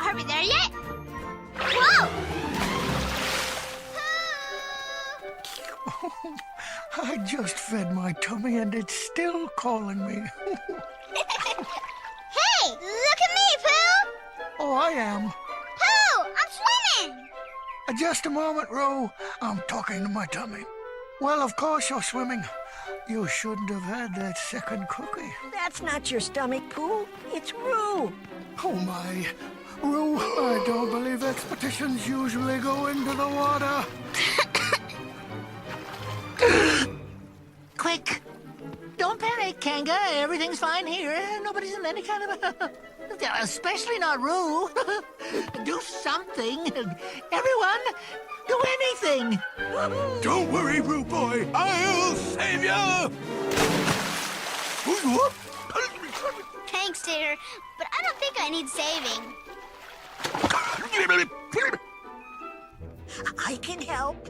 Are we there yet? Whoa! I just fed my tummy and it's still calling me. Hey, look at me, Pooh! Oh, I am. Pooh, I'm swimming! Just a moment, Roo. I'm talking to my tummy. Well, of course you're swimming. You shouldn't have had that second cookie. That's not your stomach, Pooh. It's Roo. Oh, my. Roo, I don't believe expeditions usually go into the water. Quick! Don't panic, Kanga. Everything's fine here. Nobody's in any kind of especially not Roo. Do something. Everyone, do anything. Don't worry, Roo boy. I'll save you. Thanks, Tater, but I don't think I need saving. I can help.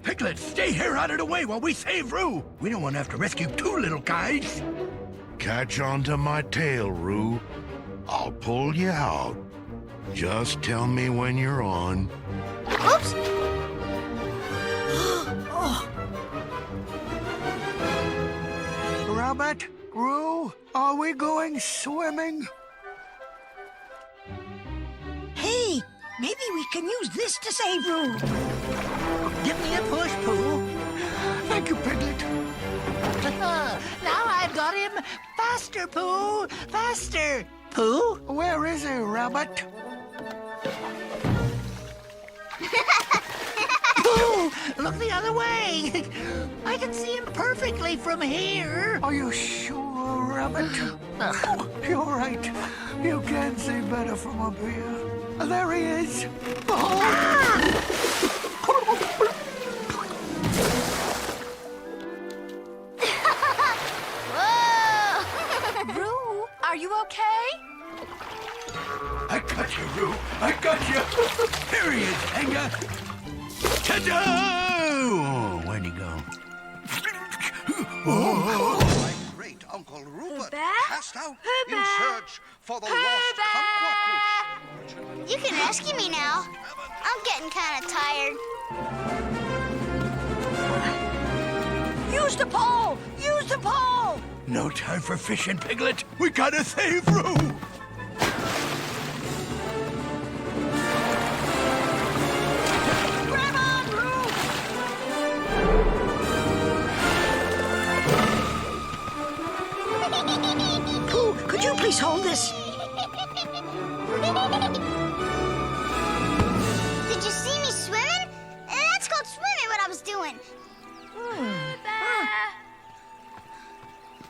Piglet, stay here out of the way while we save Roo. We don't want to have to rescue two little guys. Catch onto my tail, Roo. I'll pull you out. Just tell me when you're on. Oops! Rabbit, Roo, are we going swimming? Hey, maybe we can use this to save Roo. Give me a push, Pooh. Thank you, Piglet. Now I've got him. Faster, Pooh. Faster. Pooh? Where is he, Rabbit? Pooh! Look the other way. I can see him perfectly from here. Are you sure, Rabbit? You're right. You can see better from up here. There he is. Whoa! Roo, are you okay? I got you, Roo. I got you. Here he is, Kanga. Ta-da! Oh, where'd he go? My great Uncle Rupert Bear? passed out in Bear? search for the lost kumquat bush. You can rescue me now. I'm getting kind of tired. Use the pole! Use the pole! No time for fishing, Piglet. We gotta save Roo. Grab on, Roo! Pooh, could you please hold this? Did you see me swimming? That's called swimming, what I was doing.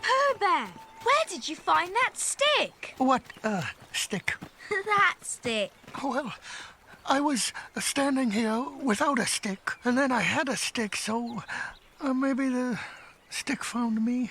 Pooh Bear, where did you find that stick? What, stick? That stick. Well, I was standing here without a stick, and then I had a stick, so maybe the stick found me.